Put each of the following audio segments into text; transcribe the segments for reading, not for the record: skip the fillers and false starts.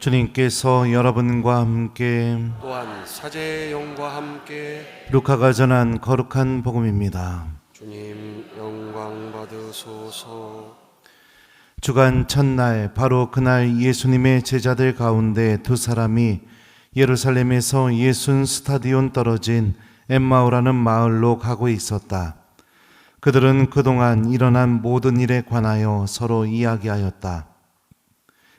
주님께서 여러분과 함께 또한 사제의 영과 함께 루카가 전한 거룩한 복음입니다. 주님 영광 받으소서. 주간 첫날 바로 그날 예수님의 제자들 가운데 두 사람이 예루살렘에서 예순 스타디온 떨어진 엠마오라는 마을로 가고 있었다. 그들은 그동안 일어난 모든 일에 관하여 서로 이야기하였다.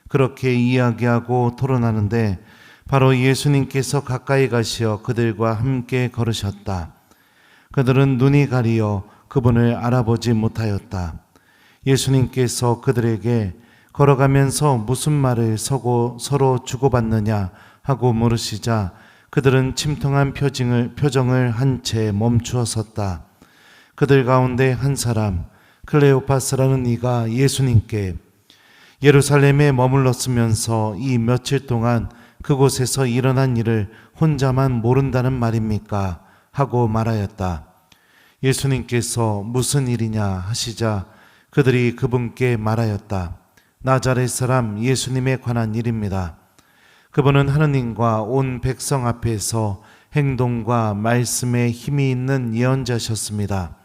그렇게 이야기하고 토론하는데 바로 예수님께서 가까이 가시어 그들과 함께 걸으셨다. 그들은 눈이 가리어 그분을 알아보지 못하였다. 예수님께서 그들에게 걸어가면서 무슨 말을 서로 주고받느냐 하고 물으시자 그들은 침통한 표정을 한 채 멈추어 섰다. 그들 가운데 한 사람 클레오파스라는 이가 예수님께 예루살렘에 머물렀으면서 이 며칠 동안 그곳에서 일어난 일을 혼자만 모른다는 말입니까? 하고 말하였다. 예수님께서 무슨 일이냐 하시자 그들이 그분께 말하였다. 나자렛 사람 예수님에 관한 일입니다. 그분은 하느님과 온 백성 앞에서 행동과 말씀에 힘이 있는 예언자셨습니다.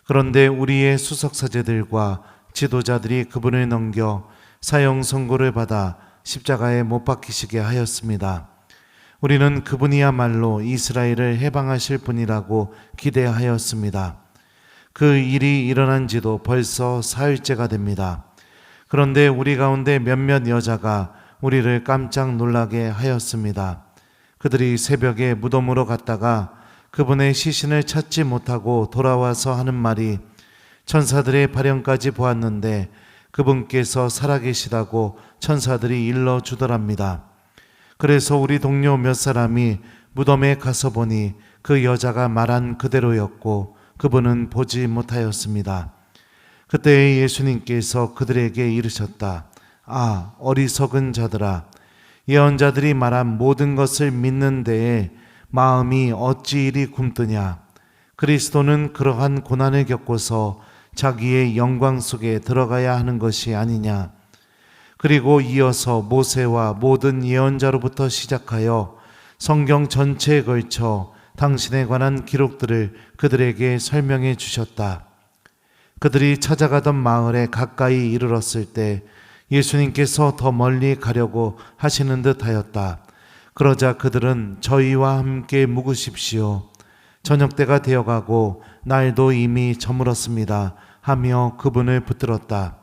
그런데 우리의 수석사제들과 지도자들이 그분을 넘겨 사형 선고를 받아 십자가에 못 박히시게 하였습니다. 우리는 그분이야말로 이스라엘을 해방하실 분이라고 기대하였습니다. 그 일이 일어난 지도 벌써 사흘째가 됩니다. 그런데 우리 가운데 몇몇 여자가 우리를 깜짝 놀라게 하였습니다. 그들이 새벽에 무덤으로 갔다가 그분의 시신을 찾지 못하고 돌아와서 하는 말이 천사들의 발현까지 보았는데 그분께서 살아계시다고 천사들이 일러주더랍니다. 그래서 우리 동료 몇 사람이 무덤에 가서 보니 그 여자가 말한 그대로였고 그분은 보지 못하였습니다. 그때 예수님께서 그들에게 이르셨다. 아, 어리석은 자들아, 예언자들이 말한 모든 것을 믿는 데에 마음이 어찌 이리 굼뜨냐. 그리스도는 그러한 고난을 겪고서 자기의 영광 속에 들어가야 하는 것이 아니냐. 그리고 이어서 모세와 모든 예언자로부터 시작하여 성경 전체에 걸쳐 당신에 관한 기록들을 그들에게 설명해 주셨다. 그들이 찾아가던 마을에 가까이 이르렀을 때 예수님께서 더 멀리 가려고 하시는 듯 하였다. 그러자 그들은 저희와 함께 묵으십시오. 저녁때가 되어가고 날도 이미 저물었습니다 하며 그분을 붙들었다.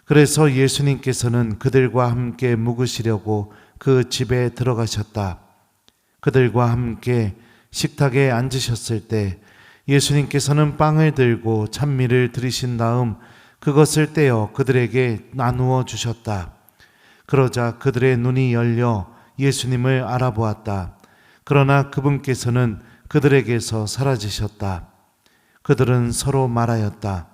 그래서 예수님께서는 그들과 함께 묵으시려고 그 집에 들어가셨다. 그들과 함께 식탁에 앉으셨을 때 예수님께서는 빵을 들고 찬미를 드리신 다음 그것을 떼어 그들에게 나누어 주셨다. 그러자 그들의 눈이 열려 예수님을 알아보았다. 그러나 그분께서는 그들에게서 사라지셨다. 그들은 서로 말하였다.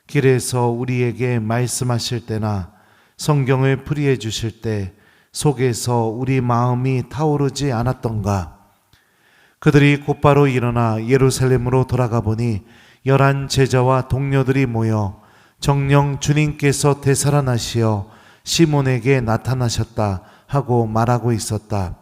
길에서 우리에게 말씀하실 때나 성경을 풀이해 주실 때 속에서 우리 마음이 타오르지 않았던가. 그들이 곧바로 일어나 예루살렘으로 돌아가 보니 11 제자와 동료들이 모여 정녕 주님께서 되살아나시어 시몬에게 나타나셨다 하고 말하고 있었다.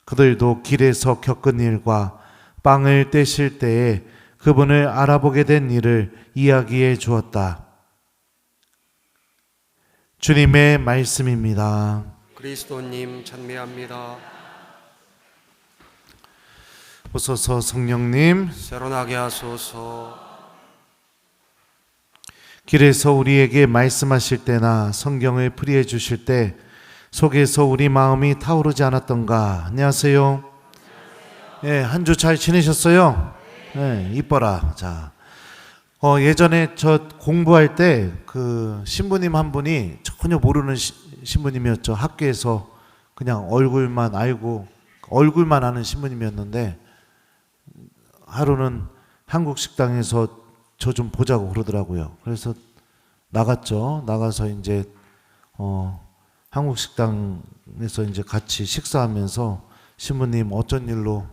그들도 길에서 겪은 일과 빵을 떼실 때에 그분을 알아보게 된 일을 이야기해 주었다. 주님의 말씀입니다. 그리스도님 찬미합니다. 오소서 성령님, 새로나게 하소서. 길에서 우리에게 말씀하실 때나 성경을 풀이해 주실 때 속에서 우리 마음이 타오르지 않았던가. 안녕하세요. 예, 한 주 잘 지내셨어요? 네, 이뻐라. 자, 예전에 저 공부할 때 그 신부님 한 분이 전혀 모르는 신부님이었죠. 학교에서 그냥 얼굴만 알고 얼굴만 아는 신부님이었는데 하루는 한국 식당에서 저 좀 보자고 그러더라고요. 그래서 나갔죠. 나가서 이제 한국 식당에서 이제 같이 식사하면서 신부님 어쩐 일로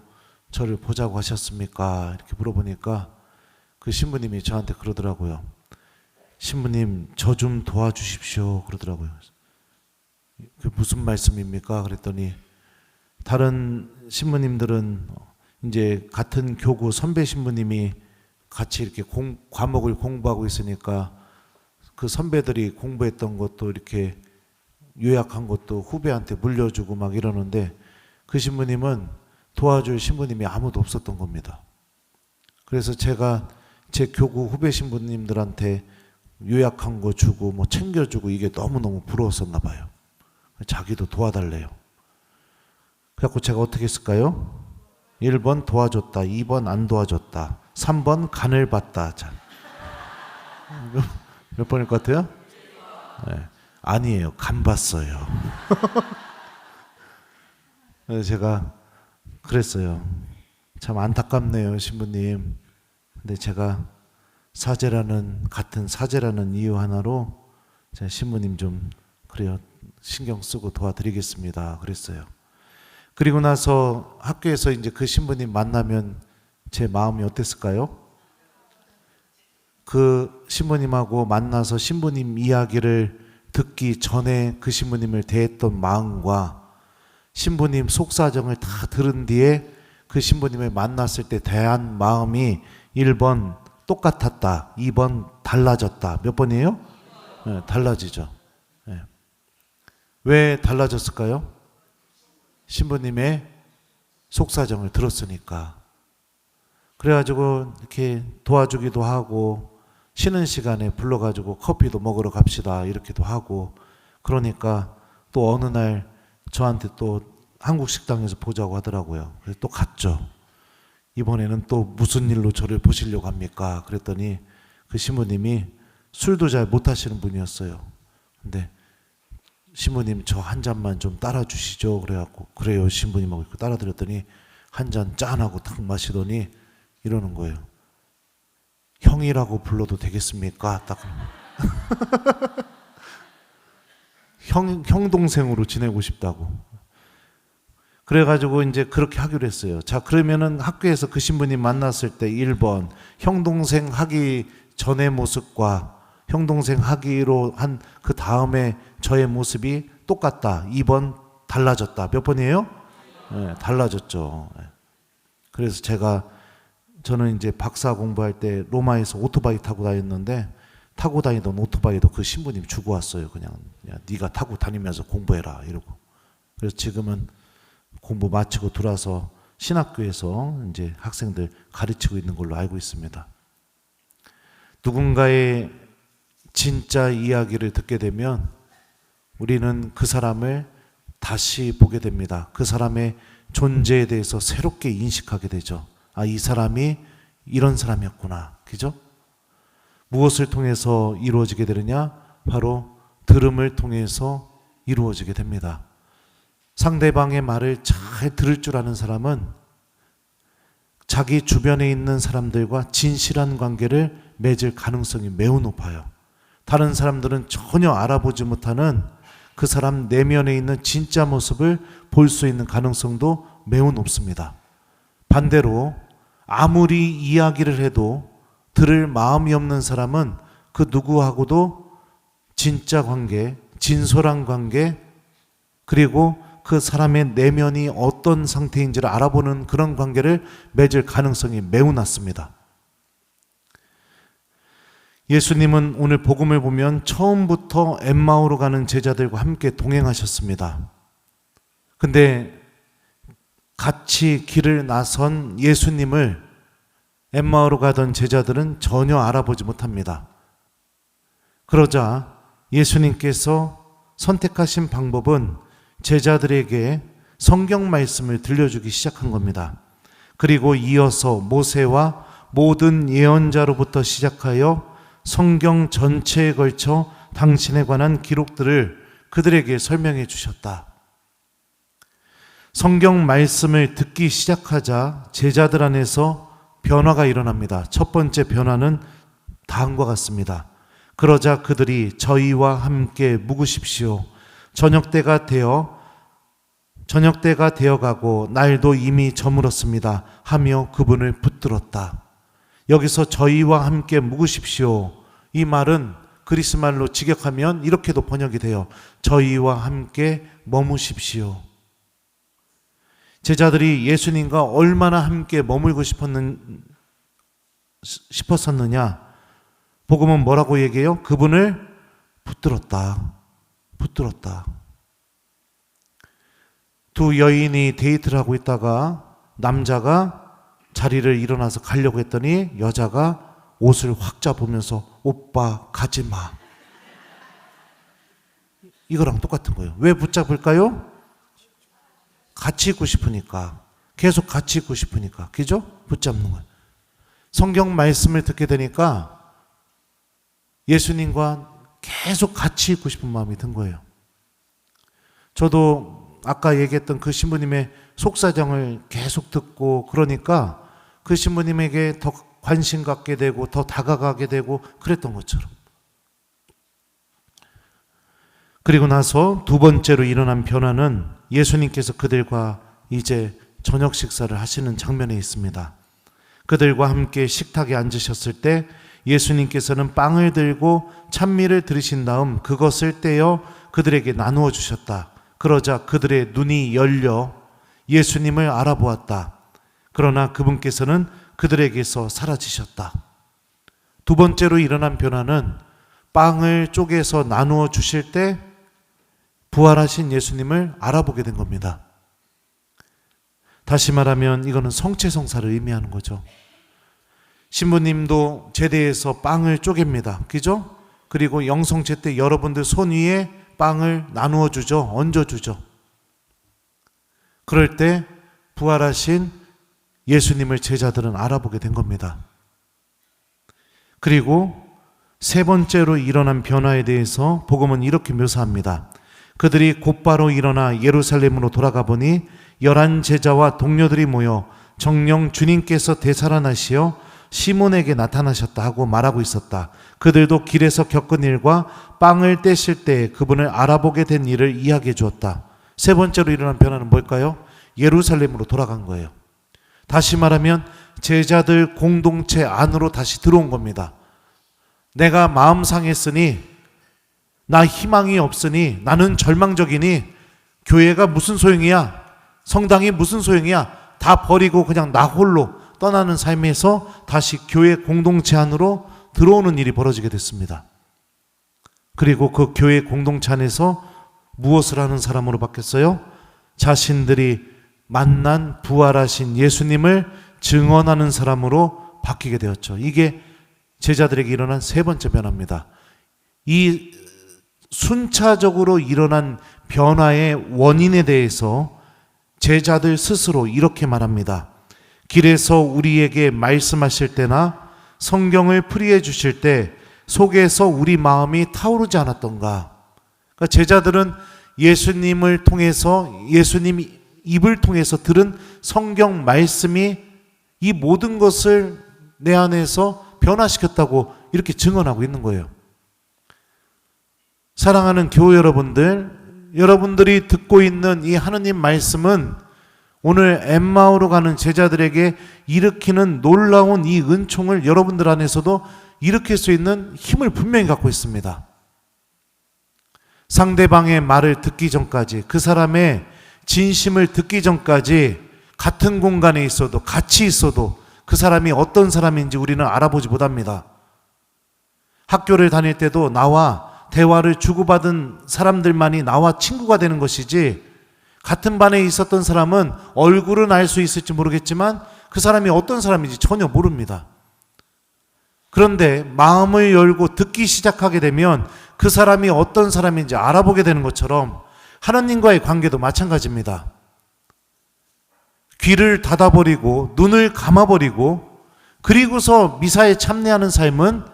저를 보자고 하셨습니까? 이렇게 물어보니까 그 신부님이 저한테 그러더라고요. 신부님 저 좀 도와주십시오 그러더라고요. 그 무슨 말씀입니까? 그랬더니 다른 신부님들은 이제 같은 교구 선배 신부님이 같이 이렇게 과목을 공부하고 있으니까 그 선배들이 공부했던 것도 이렇게 요약한 것도 후배한테 물려주고 막 이러는데 그 신부님은 도와줄 신부님이 아무도 없었던 겁니다. 그래서 제가 제 교구 후배 신부님들한테 요약한 거 주고 뭐 챙겨주고 이게 너무너무 부러웠었나 봐요. 자기도 도와달래요. 그래갖고 제가 어떻게 했을까요? 1번 도와줬다, 2번 안 도와줬다, 3번 간을 봤다. 자, 몇 번일 것 같아요? 네. 아니에요. 간 봤어요. 그래서 제가 그랬어요. 참 안타깝네요, 신부님. 근데 제가 같은 사제라는 이유 하나로 제가 신부님 좀 그래요. 신경 쓰고 도와드리겠습니다. 그랬어요. 그리고 나서 학교에서 이제 그 신부님 만나면 제 마음이 어땠을까요? 그 신부님하고 만나서 신부님 이야기를 듣기 전에 그 신부님을 대했던 마음과 신부님 속사정을 다 들은 뒤에 그 신부님을 만났을 때 대한 마음이 1번 똑같았다, 2번 달라졌다. 몇 번이에요? 네, 달라지죠. 네. 왜 달라졌을까요? 신부님의 속사정을 들었으니까. 그래가지고 이렇게 도와주기도 하고 쉬는 시간에 불러가지고 커피도 먹으러 갑시다 이렇게도 하고 그러니까 또 어느 날 저한테 또 한국 식당에서 보자고 하더라고요. 그래서 또 갔죠. 이번에는 또 무슨 일로 저를 보시려고 합니까? 그랬더니 그 신부님이 술도 잘 못하시는 분이었어요. 근데 신부님 저 한 잔만 좀 따라 주시죠. 그래갖고 그래요 신부님하고 따라 드렸더니 한 잔 짠하고 탁 마시더니 이러는 거예요. 형이라고 불러도 되겠습니까? 딱 형 동생으로 지내고 싶다고. 그래가지고 이제 그렇게 하기로 했어요. 자, 그러면은 학교에서 그 신부님 만났을 때 1번 형 동생 하기 전의 모습과 형 동생 하기로 한 그 다음에 저의 모습이 똑같다. 2번 달라졌다. 몇 번이에요? 네, 달라졌죠. 그래서 저는 이제 박사 공부할 때 로마에서 오토바이 타고 다녔는데 타고 다니던 오토바이도 그 신부님 주고 왔어요. 그냥 네가 타고 다니면서 공부해라 이러고. 그래서 지금은 공부 마치고 들어와서 신학교에서 이제 학생들 가르치고 있는 걸로 알고 있습니다. 누군가의 진짜 이야기를 듣게 되면 우리는 그 사람을 다시 보게 됩니다. 그 사람의 존재에 대해서 새롭게 인식하게 되죠. 아, 이 사람이 이런 사람이었구나. 그죠? 무엇을 통해서 이루어지게 되느냐? 바로 들음을 통해서 이루어지게 됩니다. 상대방의 말을 잘 들을 줄 아는 사람은 자기 주변에 있는 사람들과 진실한 관계를 맺을 가능성이 매우 높아요. 다른 사람들은 전혀 알아보지 못하는 그 사람 내면에 있는 진짜 모습을 볼 수 있는 가능성도 매우 높습니다. 반대로 아무리 이야기를 해도 들을 마음이 없는 사람은 그 누구하고도 진짜 관계, 진솔한 관계, 그리고 그 사람의 내면이 어떤 상태인지를 알아보는 그런 관계를 맺을 가능성이 매우 낮습니다. 예수님은 오늘 복음을 보면 처음부터 엠마오로 가는 제자들과 함께 동행하셨습니다. 근데 같이 길을 나선 예수님을 엠마오로 가던 제자들은 전혀 알아보지 못합니다. 그러자 예수님께서 선택하신 방법은 제자들에게 성경 말씀을 들려주기 시작한 겁니다. 그리고 이어서 모세와 모든 예언자로부터 시작하여 성경 전체에 걸쳐 당신에 관한 기록들을 그들에게 설명해 주셨다. 성경 말씀을 듣기 시작하자 제자들 안에서 변화가 일어납니다. 첫 번째 변화는 다음과 같습니다. 그러자 그들이 저희와 함께 묵으십시오. 저녁때가 되어가고 날도 이미 저물었습니다 하며 그분을 붙들었다. 여기서 저희와 함께 묵으십시오. 이 말은 그리스말로 직역하면 이렇게도 번역이 돼요. 저희와 함께 머무십시오. 제자들이 예수님과 얼마나 함께 머물고 싶었었느냐? 복음은 뭐라고 얘기해요? 그분을 붙들었다. 붙들었다. 두 여인이 데이트를 하고 있다가 남자가 자리를 일어나서 가려고 했더니 여자가 옷을 확 잡으면서 오빠 가지 마. 이거랑 똑같은 거예요. 왜 붙잡을까요? 같이 있고 싶으니까. 계속 같이 있고 싶으니까. 그죠? 붙잡는 거예요. 성경 말씀을 듣게 되니까 예수님과 계속 같이 있고 싶은 마음이 든 거예요. 저도 아까 얘기했던 그 신부님의 속사정을 계속 듣고 그러니까 그 신부님에게 더 관심 갖게 되고 더 다가가게 되고 그랬던 것처럼. 그리고 나서 두 번째로 일어난 변화는 예수님께서 그들과 이제 저녁 식사를 하시는 장면에 있습니다. 그들과 함께 식탁에 앉으셨을 때 예수님께서는 빵을 들고 찬미를 들으신 다음 그것을 떼어 그들에게 나누어 주셨다. 그러자 그들의 눈이 열려 예수님을 알아보았다. 그러나 그분께서는 그들에게서 사라지셨다. 두 번째로 일어난 변화는 빵을 쪼개서 나누어 주실 때 부활하신 예수님을 알아보게 된 겁니다. 다시 말하면 이거는 성체성사를 의미하는 거죠. 신부님도 제대에서 빵을 쪼갭니다. 그죠? 그리고 영성체 때 여러분들 손 위에 빵을 나누어 주죠. 얹어 주죠. 그럴 때 부활하신 예수님을 제자들은 알아보게 된 겁니다. 그리고 세 번째로 일어난 변화에 대해서 복음은 이렇게 묘사합니다. 그들이 곧바로 일어나 예루살렘으로 돌아가 보니 11 제자와 동료들이 모여 정녕 주님께서 되살아나시어 시몬에게 나타나셨다 하고 말하고 있었다. 그들도 길에서 겪은 일과 빵을 떼실 때 그분을 알아보게 된 일을 이야기해 주었다. 세 번째로 일어난 변화는 뭘까요? 예루살렘으로 돌아간 거예요. 다시 말하면 제자들 공동체 안으로 다시 들어온 겁니다. 내가 마음 상했으니, 나 희망이 없으니, 나는 절망적이니 교회가 무슨 소용이야? 성당이 무슨 소용이야? 다 버리고 그냥 나 홀로 떠나는 삶에서 다시 교회 공동체 안으로 들어오는 일이 벌어지게 됐습니다. 그리고 그 교회 공동체 안에서 무엇을 하는 사람으로 바뀌었어요? 자신들이 만난 부활하신 예수님을 증언하는 사람으로 바뀌게 되었죠. 이게 제자들에게 일어난 세 번째 변화입니다. 이 순차적으로 일어난 변화의 원인에 대해서 제자들 스스로 이렇게 말합니다. 길에서 우리에게 말씀하실 때나 성경을 풀이해 주실 때 속에서 우리 마음이 타오르지 않았던가. 그러니까 제자들은 예수님을 통해서, 예수님 입을 통해서 들은 성경 말씀이 이 모든 것을 내 안에서 변화시켰다고 이렇게 증언하고 있는 거예요. 사랑하는 교회 여러분들, 여러분들이 듣고 있는 이 하느님 말씀은 오늘 엠마오로 가는 제자들에게 일으키는 놀라운 이 은총을 여러분들 안에서도 일으킬 수 있는 힘을 분명히 갖고 있습니다. 상대방의 말을 듣기 전까지, 그 사람의 진심을 듣기 전까지 같은 공간에 있어도, 같이 있어도 그 사람이 어떤 사람인지 우리는 알아보지 못합니다. 학교를 다닐 때도 나와 대화를 주고받은 사람들만이 나와 친구가 되는 것이지, 같은 반에 있었던 사람은 얼굴은 알 수 있을지 모르겠지만 그 사람이 어떤 사람인지 전혀 모릅니다. 그런데 마음을 열고 듣기 시작하게 되면 그 사람이 어떤 사람인지 알아보게 되는 것처럼 하나님과의 관계도 마찬가지입니다. 귀를 닫아버리고 눈을 감아버리고 그리고서 미사에 참여하는 삶은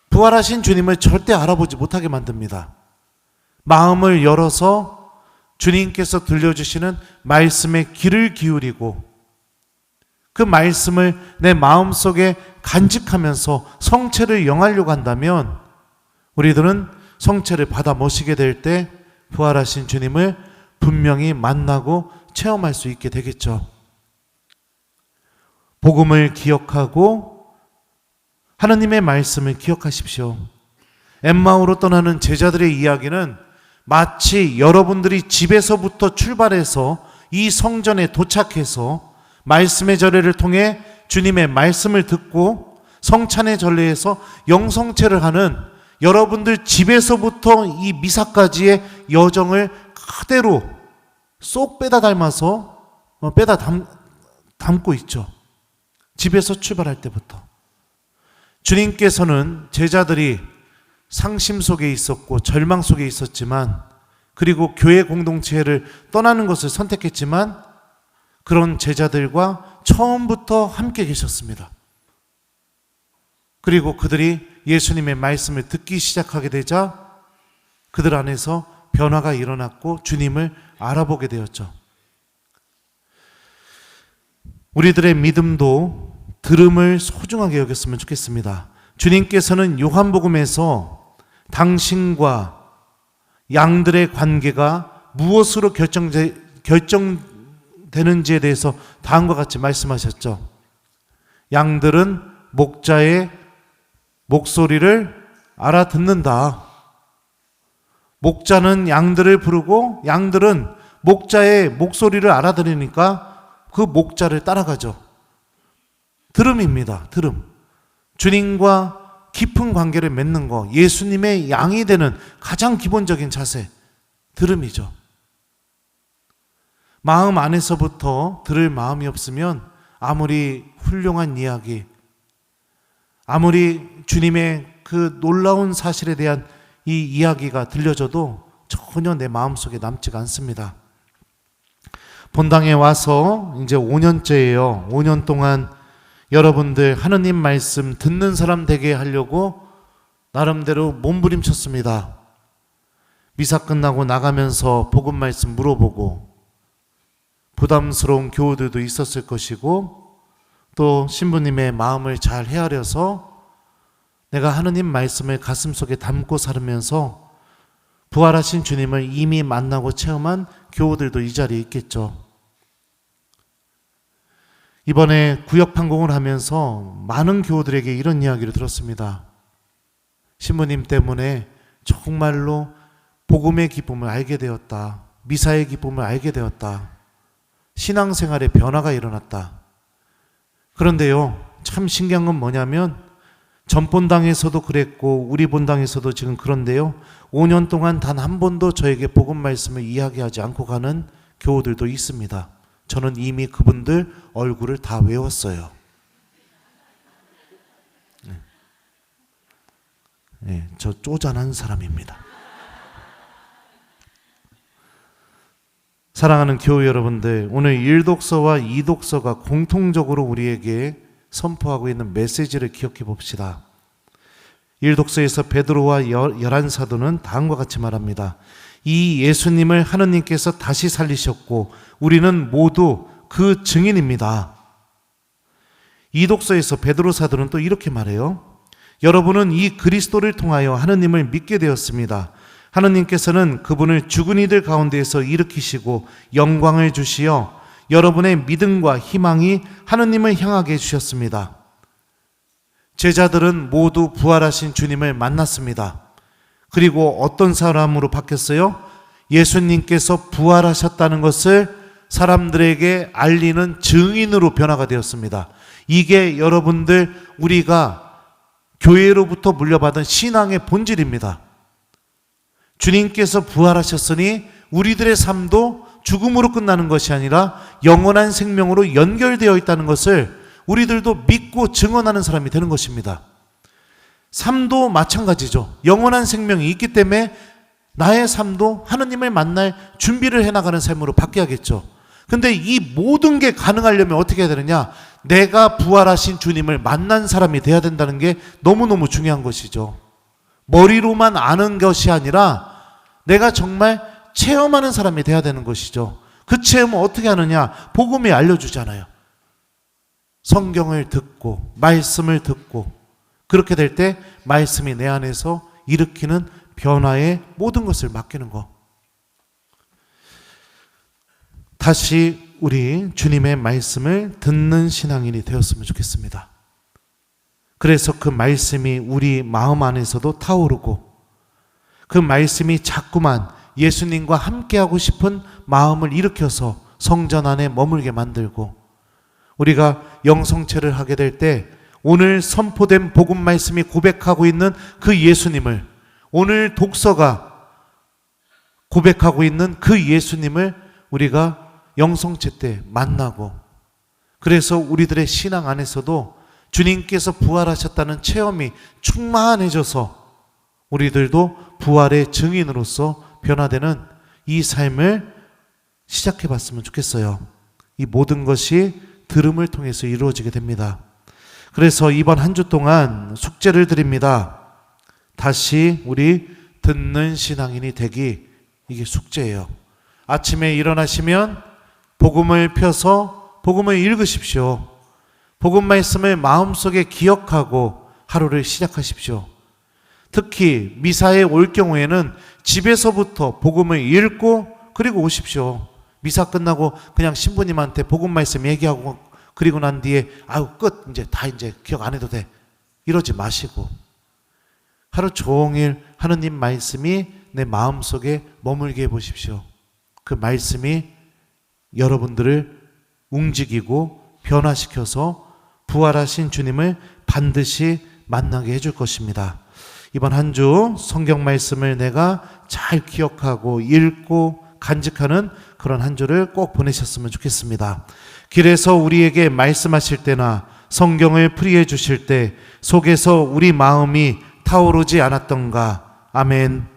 부활하신 주님을 절대 알아보지 못하게 만듭니다. 마음을 열어서 주님께서 들려주시는 말씀에 귀를 기울이고 그 말씀을 내 마음속에 간직하면서 성체를 영하려고 한다면 우리들은 성체를 받아 모시게 될 때 부활하신 주님을 분명히 만나고 체험할 수 있게 되겠죠. 복음을 기억하고 하나님의 말씀을 기억하십시오. 엠마오로 떠나는 제자들의 이야기는 마치 여러분들이 집에서부터 출발해서 이 성전에 도착해서 말씀의 절례를 통해 주님의 말씀을 듣고 성찬의 절례에서 영성체를 하는 여러분들 집에서부터 이 미사까지의 여정을 그대로 쏙 빼다 닮아서 담고 있죠. 집에서 출발할 때부터. 주님께서는 제자들이 상심 속에 있었고 절망 속에 있었지만, 그리고 교회 공동체를 떠나는 것을 선택했지만, 그런 제자들과 처음부터 함께 계셨습니다. 그리고 그들이 예수님의 말씀을 듣기 시작하게 되자 그들 안에서 변화가 일어났고 주님을 알아보게 되었죠. 우리들의 믿음도 들음을 소중하게 여겼으면 좋겠습니다. 주님께서는 요한복음에서 당신과 양들의 관계가 무엇으로 결정되는지에 대해서 다음과 같이 말씀하셨죠. 양들은 목자의 목소리를 알아듣는다. 목자는 양들을 부르고 양들은 목자의 목소리를 알아들으니까 그 목자를 따라가죠. 들음입니다. 들음. 주님과 깊은 관계를 맺는 거, 예수님의 양이 되는 가장 기본적인 자세, 들음이죠. 마음 안에서부터 들을 마음이 없으면 아무리 훌륭한 이야기, 아무리 주님의 그 놀라운 사실에 대한 이 이야기가 들려줘도 전혀 내 마음속에 남지가 않습니다. 본당에 와서 이제 5년째예요. 5년 동안 여러분들 하느님 말씀 듣는 사람 되게 하려고 나름대로 몸부림쳤습니다. 미사 끝나고 나가면서 복음 말씀 물어보고, 부담스러운 교우들도 있었을 것이고, 또 신부님의 마음을 잘 헤아려서 내가 하느님 말씀을 가슴속에 담고 살으면서 부활하신 주님을 이미 만나고 체험한 교우들도 이 자리에 있겠죠. 이번에 구역 판공을 하면서 많은 교우들에게 이런 이야기를 들었습니다. 신부님 때문에 정말로 복음의 기쁨을 알게 되었다. 미사의 기쁨을 알게 되었다. 신앙생활에 변화가 일어났다. 그런데요, 참 신기한 건 뭐냐면 전 본당에서도 그랬고 우리 본당에서도 지금 그런데요, 5년 동안 단 한 번도 저에게 복음 말씀을 이야기하지 않고 가는 교우들도 있습니다. 저는 이미 그분들 얼굴을 다 외웠어요. 네, 저 쪼잔한 사람입니다. 사랑하는 교우 여러분들, 오늘 1독서와 2독서가 공통적으로 우리에게 선포하고 있는 메시지를 기억해 봅시다. 1독서에서 베드로와 11사도는 다음과 같이 말합니다. 이 예수님을 하느님께서 다시 살리셨고 우리는 모두 그 증인입니다. 2독서에서 베드로 사도는 또 이렇게 말해요. 여러분은 이 그리스도를 통하여 하느님을 믿게 되었습니다. 하느님께서는 그분을 죽은 이들 가운데에서 일으키시고 영광을 주시어 여러분의 믿음과 희망이 하느님을 향하게 해주셨습니다. 제자들은 모두 부활하신 주님을 만났습니다. 그리고 어떤 사람으로 바뀌었어요? 예수님께서 부활하셨다는 것을 사람들에게 알리는 증인으로 변화가 되었습니다. 이게 여러분들 우리가 교회로부터 물려받은 신앙의 본질입니다. 주님께서 부활하셨으니 우리들의 삶도 죽음으로 끝나는 것이 아니라 영원한 생명으로 연결되어 있다는 것을 우리들도 믿고 증언하는 사람이 되는 것입니다. 삶도 마찬가지죠. 영원한 생명이 있기 때문에 나의 삶도 하느님을 만날 준비를 해나가는 삶으로 바뀌어야겠죠. 근데 이 모든 게 가능하려면 어떻게 해야 되느냐? 내가 부활하신 주님을 만난 사람이 돼야 된다는 게 너무너무 중요한 것이죠. 머리로만 아는 것이 아니라 내가 정말 체험하는 사람이 돼야 되는 것이죠. 그 체험은 어떻게 하느냐? 복음이 알려주잖아요. 성경을 듣고 말씀을 듣고 그렇게 될 때 말씀이 내 안에서 일으키는 변화의 모든 것을 맡기는 것. 다시 우리 주님의 말씀을 듣는 신앙인이 되었으면 좋겠습니다. 그래서 그 말씀이 우리 마음 안에서도 타오르고 그 말씀이 자꾸만 예수님과 함께하고 싶은 마음을 일으켜서 성전 안에 머물게 만들고, 우리가 영성체를 하게 될 때 오늘 선포된 복음 말씀이 고백하고 있는 그 예수님을, 오늘 독서가 고백하고 있는 그 예수님을 우리가 영성체 때 만나고, 그래서 우리들의 신앙 안에서도 주님께서 부활하셨다는 체험이 충만해져서 우리들도 부활의 증인으로서 변화되는 이 삶을 시작해 봤으면 좋겠어요. 이 모든 것이 들음을 통해서 이루어지게 됩니다. 그래서 이번 한 주 동안 숙제를 드립니다. 다시 우리 듣는 신앙인이 되기, 이게 숙제예요. 아침에 일어나시면 복음을 펴서 복음을 읽으십시오. 복음 말씀을 마음속에 기억하고 하루를 시작하십시오. 특히 미사에 올 경우에는 집에서부터 복음을 읽고 그리고 오십시오. 미사 끝나고 그냥 신부님한테 복음 말씀 얘기하고 그리고 난 뒤에 아유 끝, 이제 다 이제 기억 안 해도 돼, 이러지 마시고 하루 종일 하느님 말씀이 내 마음속에 머물게 해보십시오. 그 말씀이 여러분들을 움직이고 변화시켜서 부활하신 주님을 반드시 만나게 해줄 것입니다. 이번 한 주 성경 말씀을 내가 잘 기억하고 읽고 간직하는 그런 한 주를 꼭 보내셨으면 좋겠습니다. 길에서 우리에게 말씀하실 때나 성경을 풀이해 주실 때 속에서 우리 마음이 타오르지 않았던가? 아멘.